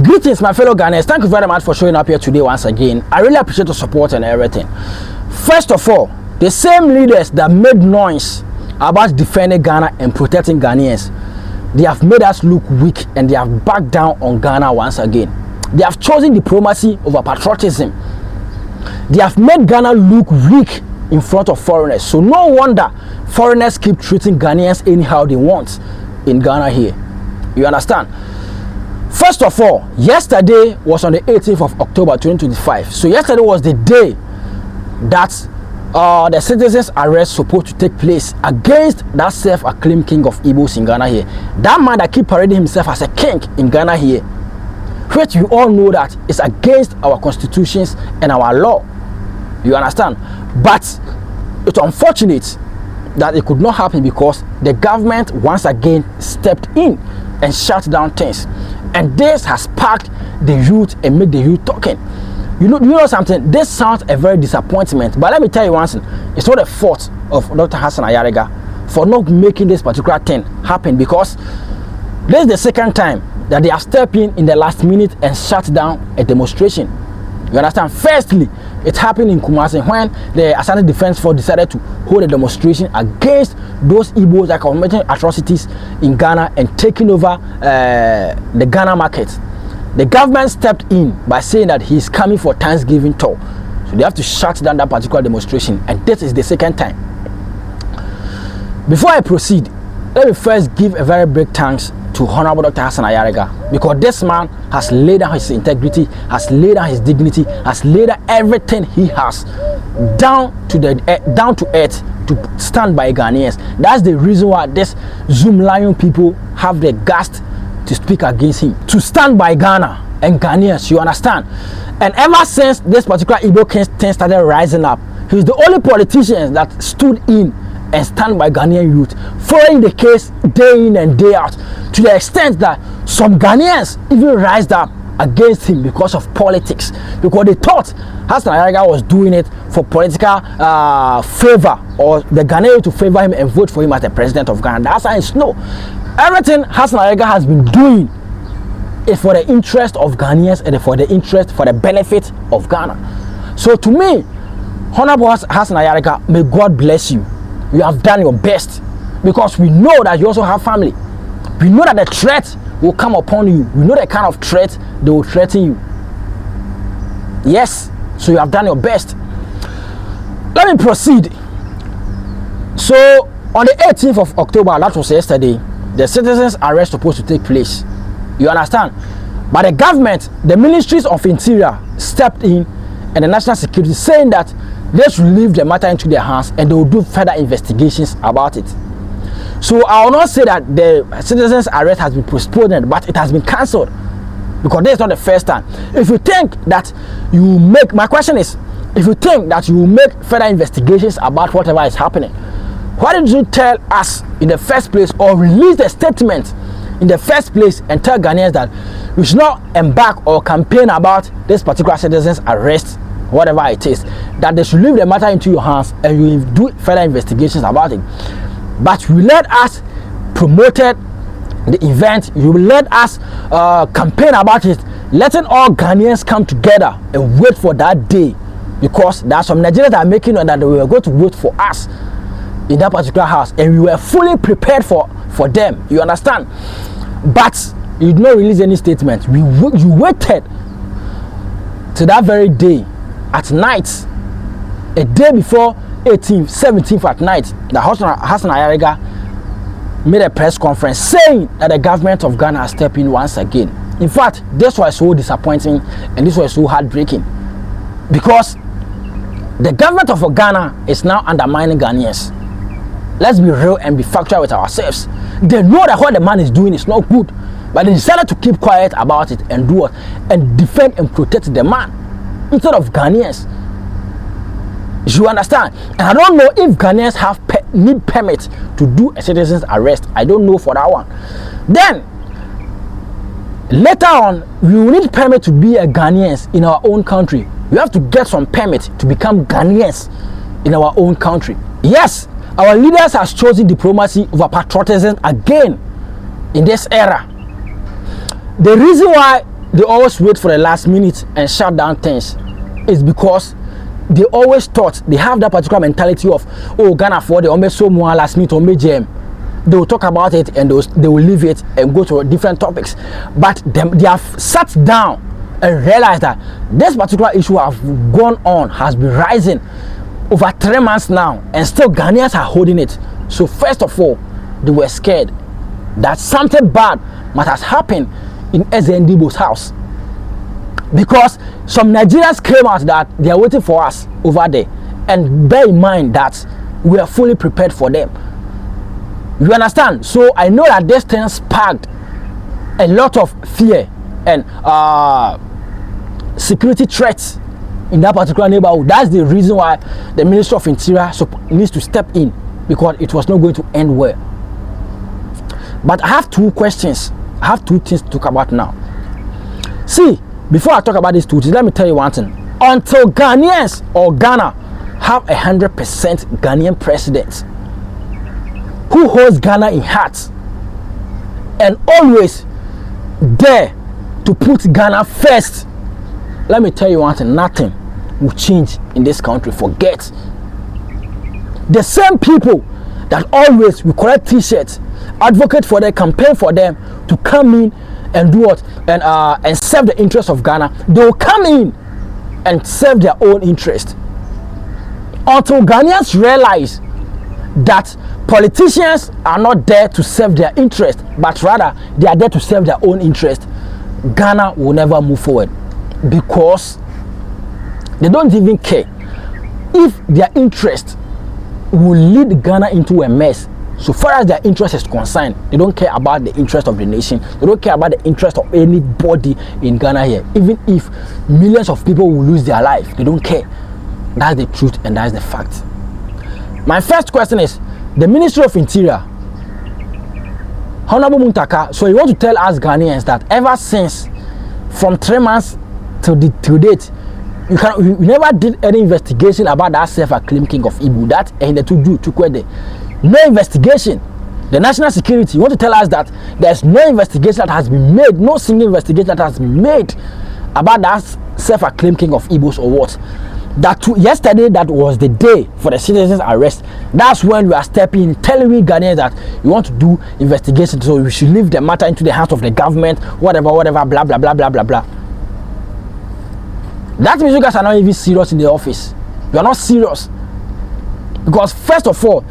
Greetings, my fellow Ghanaians. Thank you very much for showing up here today once again. I really appreciate your support and everything. First of all, the same leaders that made noise about defending Ghana and protecting Ghanaians, they have made us look weak and they have backed down on Ghana once again. They have chosen diplomacy over patriotism. They have made Ghana look weak in front of foreigners. So no wonder foreigners keep treating Ghanaians anyhow they want in Ghana here. You understand? First of all, yesterday was on the 18th of October 2025. So yesterday was the day that the citizens' arrest supposed to take place against that self-acclaimed king of Igbos in Ghana here. That man that keep parading himself as a king in Ghana here, which we all know that is against our constitutions and our law. You understand? But it's unfortunate that it could not happen because the government once again stepped in and shut down things. And this has sparked the youth and made the youth talking. You know something? This sounds a very disappointment. But let me tell you one thing. It's not a fault of Dr. Hassan Aayara for not making this particular thing happen, because this is the second time that they have stepped in the last minute and shut down a demonstration. You understand? Firstly, it happened in Kumasi when the Asante Defense Force decided to hold a demonstration against those Igbos that are committing atrocities in Ghana and taking over the Ghana market. The government stepped in by saying that he's coming for Thanksgiving tour. So they have to shut down that particular demonstration, and this is the second time. Before I proceed, let me first give a very big thanks to Honorable Dr. Hassan Aayara, because this man has laid down his integrity, has laid down his dignity, has laid down everything he has down to earth to stand by Ghanaians. That's the reason why this Zoom Lion people have the guts to speak against him, to stand by Ghana and Ghanaians. You understand? And ever since this particular Igbo thing started rising up, he's the only politician that stood in and stand by Ghanaian youth, following the case day in and day out, to the extent that some Ghanaians even rised up against him because of politics, because they thought Hassan Aayara was doing it for political favor, or the Ghanaians to favor him and vote for him as the president of Ghana. That's how it's no. Everything Hassan Aayara has been doing is for the interest of Ghanaians and for the benefit of Ghana. So to me, Honorable Hassan Aayara, may God bless you. You have done your best, because we know that you also have family. We know that the threat will come upon you. We know the kind of threat they will threaten you. Yes, so you have done your best. Let me proceed. So on the 18th of October, that was yesterday, the citizens' arrest supposed to take place. You understand? But the government, the ministries of interior stepped in, and the national security, saying that they should leave the matter into their hands and they will do further investigations about it. So I will not say that the citizens' arrest has been postponed, but it has been cancelled, because this is not the first time. If you think that you make, my question is, if you think that you will make further investigations about whatever is happening, why did you tell us in the first place, or release a statement in the first place and tell Ghanaians that we should not embark or campaign about this particular citizens' arrest, whatever it is, that they should leave the matter into your hands and you will do further investigations about it? But you let us promoted the event, you let us campaign about it, letting all Ghanaians come together and wait for that day, because there are some Nigerians that are making that they were going to wait for us in that particular house, and we were fully prepared for them. You understand? But you did not release any statement. You waited to that very day at night, a day before 18th, 17th at night, that Hassan Aayara made a press conference saying that the government of Ghana has stepped in once again. In fact, this was so disappointing and this was so heartbreaking, because the government of Ghana is now undermining Ghanaians. Let's be real and be factual with ourselves. They know that what the man is doing is not good, but they decided to keep quiet about it and do what? And defend and protect the man instead of Ghanaians. You understand? And I don't know if Ghanaians need permit to do a citizen's arrest. I don't know for that one. Then later on, we will need permit to be a Ghanaians in our own country. We have to get some permit to become Ghanaians in our own country. Yes, our leaders have chosen diplomacy over patriotism again in this era. The reason why they always wait for the last minute and shut down things is because they always thought they have that particular mentality of, oh, Ghana for the almost so more last minute or jam. They will talk about it and they will leave it and go to different topics. But they have sat down and realized that this particular issue have gone on, has been rising over 3 months now, and still Ghanaians are holding it. So first of all, they were scared that something bad might have happened in Ezendibo's house, because some Nigerians came out that they are waiting for us over there, and bear in mind that we are fully prepared for them. You understand? So I know that this thing sparked a lot of fear and security threats in that particular neighborhood. That's the reason why the Ministry of Interior needs to step in, because it was not going to end well. But I have 2 questions. I have 2 things to talk about now. See, before I talk about these 2 things, let me tell you one thing. Until Ghanaians or Ghana have 100% Ghanaian president who holds Ghana in heart and always there to put Ghana first, let me tell you one thing, nothing will change in this country. Forget. The same people that always will collect t-shirts, advocate for them, campaign for them to come in and do what? And serve the interest of Ghana. They will come in and serve their own interest. Until Ghanaians realize that politicians are not there to serve their interest, but rather they are there to serve their own interest, Ghana will never move forward, because they don't even care if their interest will lead Ghana into a mess. So far as their interest is concerned, they don't care about the interest of the nation. They don't care about the interest of anybody in Ghana here. Even if millions of people will lose their life, they don't care. That's the truth and that's the fact. My first question is, the Ministry of Interior, Honorable Muntaka, so you want to tell us Ghanaians that ever since, from 3 months to date, you never did any investigation about that self-acclaimed king of Igbo, that and the to Kwede. No investigation. The national security, you want to tell us that there's no investigation that has been made, no single investigation that has been made about that self-acclaimed king of Igbos or what? Yesterday, that was the day for the citizens' arrest. That's when we are stepping in, telling we Ghanaians that you want to do investigation, so we should leave the matter into the hands of the government, whatever, blah, blah, blah, blah, blah, blah. That means you guys are not even serious in the office. You are not serious. Because first of all,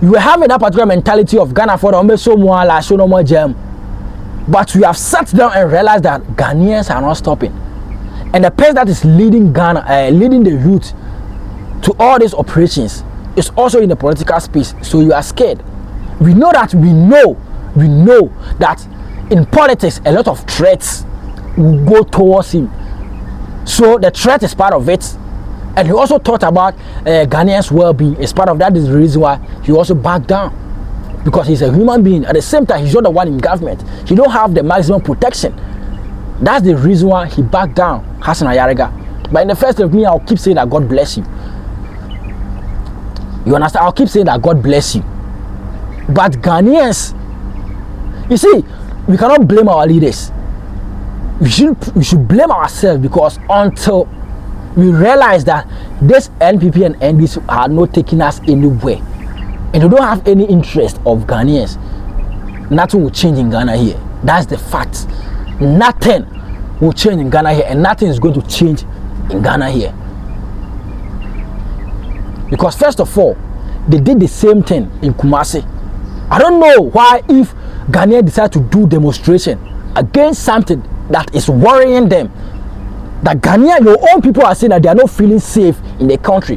you were having that particular mentality of Ghana for the so more la show no more jam. But we have sat down and realized that Ghanaians are not stopping. And the person that is leading Ghana, leading the youth to all these operations is also in the political space. So you are scared. We know that in politics a lot of threats will go towards him. So the threat is part of it. And he also thought about Ghanaians' well-being as part of that. Is the reason why he also backed down, because he's a human being. At the same time, he's not the one in government. He don't have the maximum protection. That's the reason why he backed down, Hassan Aayara. But in the first of me, I'll keep saying that God bless you. You understand? I'll keep saying that God bless you. But Ghanaians, you see, we cannot blame our leaders. We should blame ourselves, because until we realize that this NPP and NDC are not taking us anywhere, and they don't have any interest of Ghanaians, nothing will change in Ghana here. That's the fact. Nothing will change in Ghana here, and nothing is going to change in Ghana here. Because first of all, they did the same thing in Kumasi. I don't know why, if Ghanaians decide to do demonstration against something that is worrying them, that Ghanaian, your own people are saying that they are not feeling safe in the country.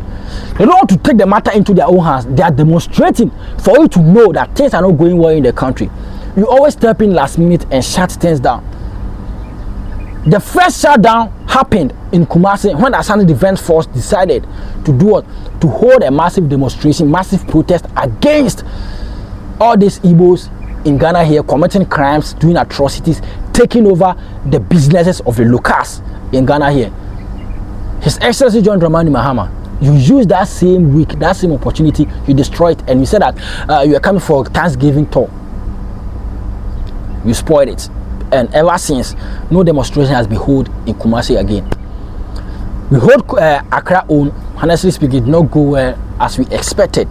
They don't want to take the matter into their own hands. They are demonstrating for you to know that things are not going well in the country. You always step in last minute and shut things down. The first shutdown happened in Kumasi when the Asante Defense Force decided to do what? To hold a massive demonstration, massive protest against all these Igbos in Ghana here committing crimes, doing atrocities, taking over the businesses of the locals in Ghana here. His Excellency John Dramani Mahama, you used that same week, that same opportunity, you destroyed it, and you said that you are coming for Thanksgiving tour. You spoiled it. and ever since, no demonstration has been held in Kumasi again. We hold Accra own, honestly speaking, did not go well as we expected.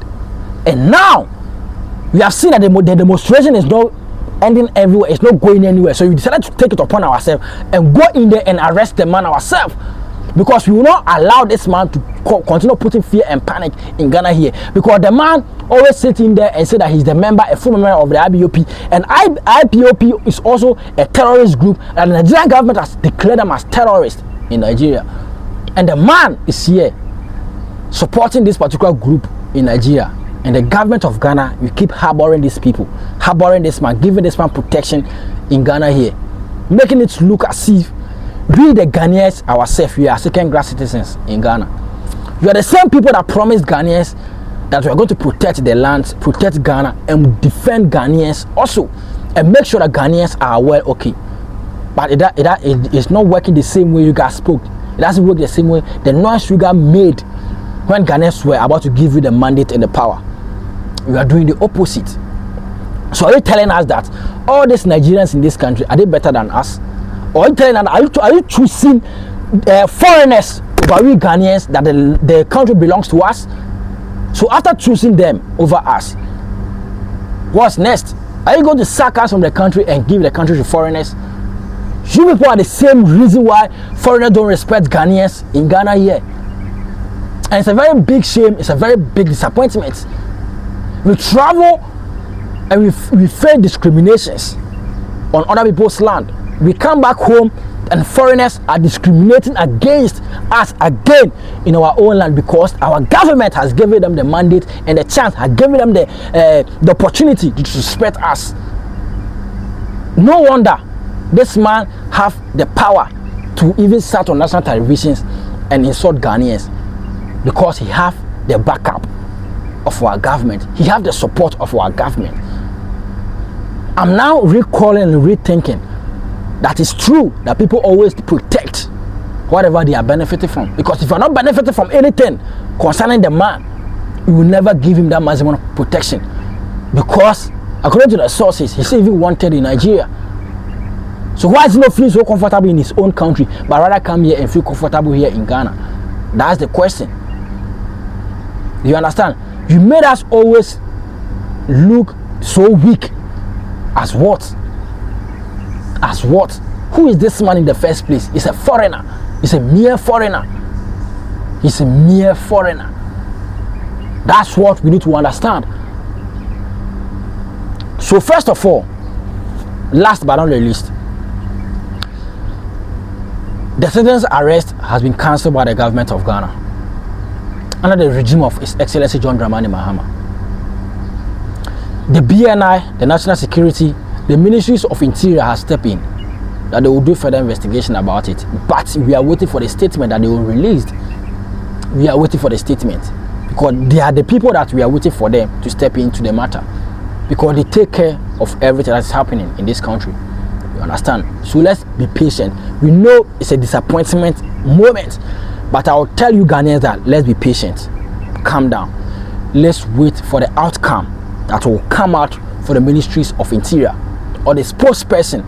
And now, we have seen that the demonstration is not ending everywhere, it's not going anywhere. So we decided to take it upon ourselves and go in there and arrest the man ourselves. Because we will not allow this man to continue putting fear and panic in Ghana here. Because the man always sits in there and say that he's a full member of the IPOB. And IPOB is also a terrorist group, and the Nigerian government has declared them as terrorists in Nigeria. And the man is here supporting this particular group in Nigeria. And the government of Ghana, we keep harboring these people, harboring this man, giving this man protection in Ghana here, making it look as if we the Ghanaians ourselves, we are second-class citizens in Ghana. We are the same people that promised Ghanaians that we are going to protect the lands, protect Ghana, and defend Ghanaians also, and make sure that Ghanaians are well okay. But it's not working the same way you guys spoke. It doesn't work the same way the noise you guys made when Ghanaians were about to give you the mandate and the power. We are doing the opposite. So are you telling us that all these Nigerians in this country, are they better than us? Or are you telling us, are you choosing foreigners over we Ghanaians, that the country belongs to us? So after choosing them over us, what's next? Are you going to sack us from the country and give the country to foreigners? You people are the same reason why foreigners don't respect Ghanaians in Ghana here. And it's a very big shame, it's a very big disappointment. We travel and we face discriminations on other people's land. We come back home and foreigners are discriminating against us again in our own land, because our government has given them the mandate and the chance, has given them the opportunity to disrespect us. No wonder this man have the power to even start on national televisions and insult Ghanaians, because he have the backup of our government. He have the support of our government. I'm now recalling and rethinking that it's true that people always protect whatever they are benefiting from. Because if you're not benefiting from anything concerning the man, you will never give him that maximum protection. Because according to the sources, he's even wanted in Nigeria. So why is he not feeling so comfortable in his own country, but rather come here and feel comfortable here in Ghana? That's the question. You understand? You made us always look so weak. As what? As what? Who is this man in the first place? He's a foreigner. He's a mere foreigner. He's a mere foreigner. That's what we need to understand. So first of all, last but not least, the citizen's arrest has been cancelled by the government of Ghana under the regime of His Excellency John Dramani Mahama. The BNI, the National Security, the Ministries of Interior has stepped in that they will do further investigation about it. But we are waiting for the statement that they will release. We are waiting for the statement because they are the people that we are waiting for them to step into the matter, because they take care of everything that's happening in this country. You understand? So let's be patient. We know it's a disappointment moment, but I will tell you Ghanaians that let's be patient. Calm down. Let's wait for the outcome that will come out for the Ministries of Interior or the spokesperson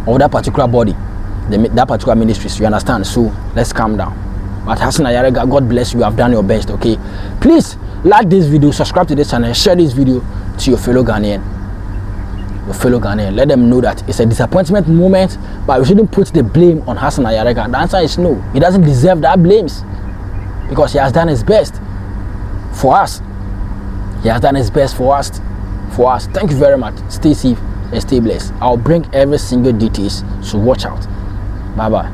of that particular body, that particular ministries. You understand? So let's calm down. But Hassan Aayara, God bless you. You have done your best. Okay, please like this video, subscribe to this channel, share this video to your fellow Ghanaian. Let them know that it's a disappointment moment, but we shouldn't put the blame on Hassan Aayara. The answer is no. He doesn't deserve that blames because he has done his best for us. He has done his best for us. Thank you very much. Stay safe and stay blessed. I'll bring every single details, so watch out. Bye bye.